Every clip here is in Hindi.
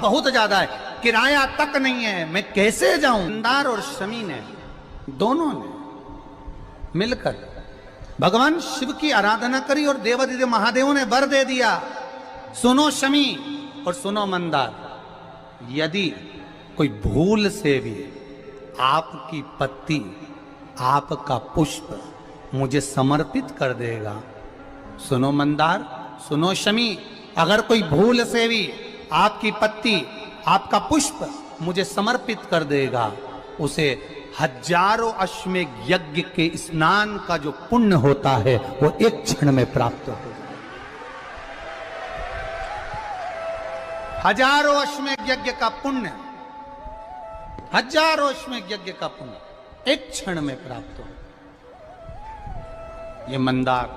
बहुत ज्यादा है, किराया तक नहीं है, मैं कैसे जाऊं। मंदार और शमी ने दोनों ने मिलकर भगवान शिव की आराधना करी और देवादिदेव महादेव ने वर दे दिया, सुनो शमी और सुनो मंदार, यदि कोई भूल से भी आपकी पत्ती, आपका पुष्प मुझे समर्पित कर देगा, सुनो मंदार, सुनो शमी, अगर कोई भूल से भी आपकी पत्ती, आपका पुष्प मुझे समर्पित कर देगा, उसे हजारों अश्वमेध यज्ञ के स्नान का जो पुण्य होता है वो एक क्षण में प्राप्त होगा। हजारों अश्वमेध यज्ञ का पुण्य, हजारों अश्वमेध यज्ञ का पुण्य एक क्षण में प्राप्त हो। ये मंदार,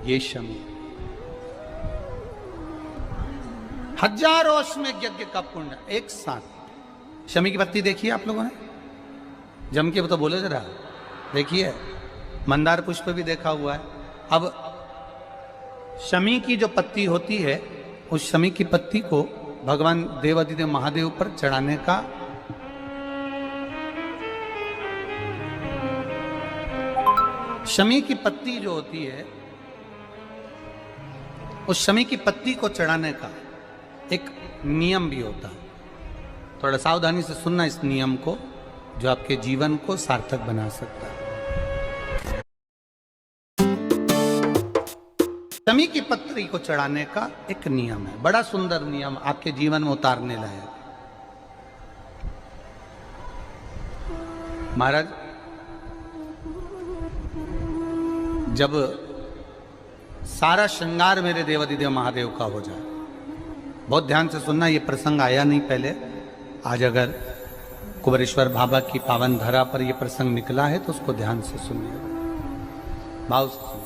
ये शमी, हजारों अश्वमेध यज्ञ का पुण्य एक साथ। शमी की पत्ती देखिए आप लोगों ने, जम के तो बोले जरा, देखिए मंदार पुष्प भी देखा हुआ है। अब शमी की जो पत्ती होती है, उस शमी की पत्ती को भगवान देवादिदेव महादेव पर चढ़ाने का शमी की पत्ती जो होती है, उस शमी की पत्ती को चढ़ाने का एक नियम भी होता है। थोड़ा सावधानी से सुनना इस नियम को, जो आपके जीवन को सार्थक बना सकता है। शमी की पत्ती को चढ़ाने का एक नियम है, बड़ा सुंदर नियम, आपके जीवन में उतारने लायक। महाराज, जब सारा श्रृंगार मेरे देवादिदेव महादेव का हो जाए, बहुत ध्यान से सुनना, ये प्रसंग आया नहीं पहले, आज अगर कुबेरेश्वर बाबा की पावन धरा पर यह प्रसंग निकला है तो उसको ध्यान से सुनिए, भाव से सुनिए।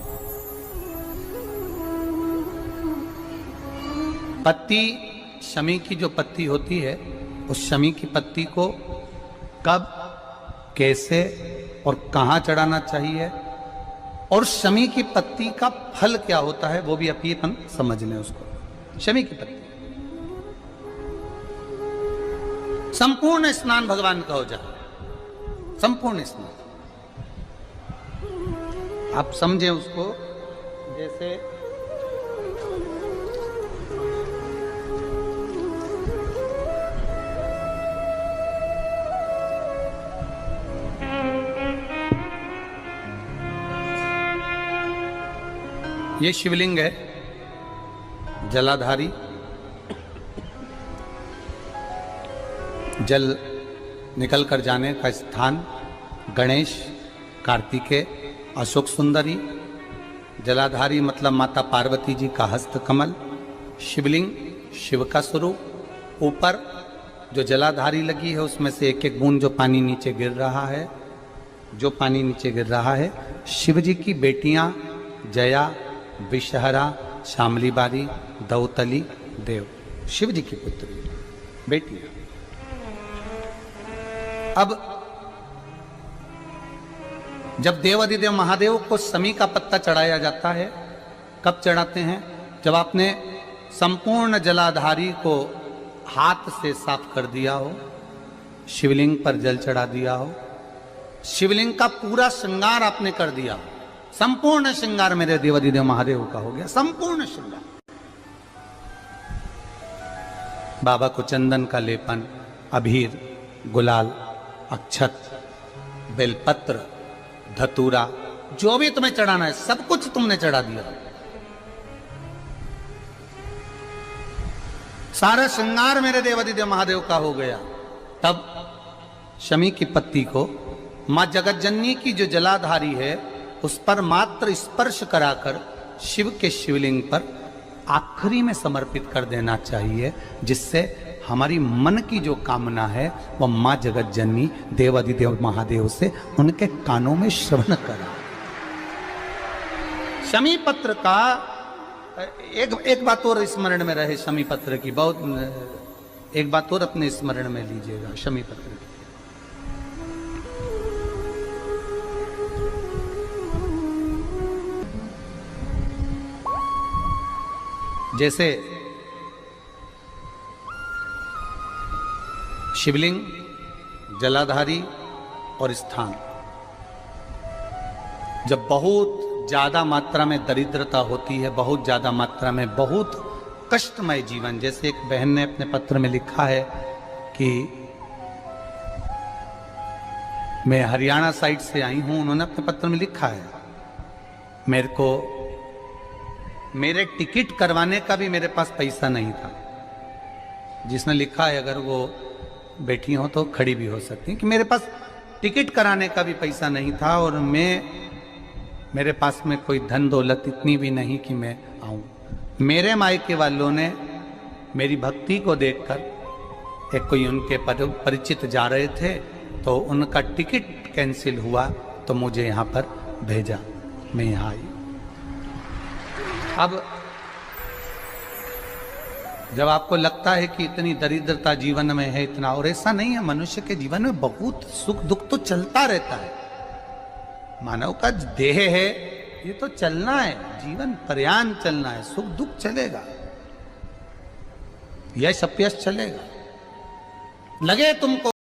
पत्ती, शमी की जो पत्ती होती है, उस शमी की पत्ती को कब, कैसे और कहां चढ़ाना चाहिए, और शमी की पत्ती का फल क्या होता है, वो भी अपन समझ लें उसको। शमी की पत्ती, संपूर्ण स्नान भगवान का हो जाए, संपूर्ण स्नान। आप समझें उसको, जैसे ये शिवलिंग है, जलाधारी, जल निकल कर जाने का स्थान, गणेश, कार्तिकेय, अशोक सुंदरी, जलाधारी मतलब माता पार्वती जी का हस्त कमल, शिवलिंग, शिव का स्वरूप, ऊपर जो जलाधारी लगी है उसमें से एक एक बूंद जो पानी नीचे गिर रहा है, जो पानी नीचे गिर रहा है, शिव जी की बेटियां जया, विषहरा, शामली बारी, दौतली, देव, शिव जी की पुत्री बेटियां। अब जब देवादिदेव महादेव को शमी का पत्ता चढ़ाया जाता है, कब चढ़ाते हैं, जब आपने संपूर्ण जलाधारी को हाथ से साफ कर दिया हो, शिवलिंग पर जल चढ़ा दिया हो, शिवलिंग का पूरा श्रृंगार आपने कर दिया हो, संपूर्ण श्रृंगार मेरे देवादिदेव महादेव का हो गया, संपूर्ण श्रृंगार। बाबा को चंदन का लेपन, अबीर, गुलाल, अक्षत, बेलपत्र, धतूरा, जो भी तुम्हें चढ़ाना है सब कुछ तुमने चढ़ा दिया, सारा श्रृंगार मेरे देवादिदेव महादेव का हो गया। तब शमी की पत्ती को मां जगत जननी की जो जलाधारी है उस पर मात्र स्पर्श कराकर शिव के शिवलिंग पर आखिरी में समर्पित कर देना चाहिए, जिससे हमारी मन की जो कामना है वह मां जगत जननी देवादिदेव महादेव से उनके कानों में श्रवण करा। शमी पत्र का एक बात और स्मरण में रहे, शमी पत्र की बहुत एक बात और अपने स्मरण में लीजिएगा। शमी पत्र की जैसे शिवलिंग, जलाधारी और स्थान। जब बहुत ज्यादा मात्रा में दरिद्रता होती है, बहुत ज्यादा मात्रा में बहुत कष्टमय जीवन, जैसे एक बहन ने अपने पत्र में लिखा है कि मैं हरियाणा साइड से आई हूं, उन्होंने अपने पत्र में लिखा है मेरे को मेरे टिकट करवाने का भी मेरे पास पैसा नहीं था। जिसने लिखा है अगर वो बैठी हो तो खड़ी भी हो सकती है कि मेरे पास टिकट कराने का भी पैसा नहीं था और मेरे पास में कोई धन दौलत इतनी भी नहीं कि मैं आऊं। मेरे मायके वालों ने मेरी भक्ति को देखकर, एक कोई उनके परिचित जा रहे थे तो उनका टिकट कैंसिल हुआ तो मुझे यहाँ पर भेजा, मैं यहाँ आई। अब जब आपको लगता है कि इतनी दरिद्रता जीवन में है इतना, और ऐसा नहीं है, मनुष्य के जीवन में बहुत सुख दुख तो चलता रहता है। मानव का देह है, ये तो चलना है, जीवन पर्यान चलना है, सुख दुख चलेगा, यश अपयश चलेगा। लगे तुमको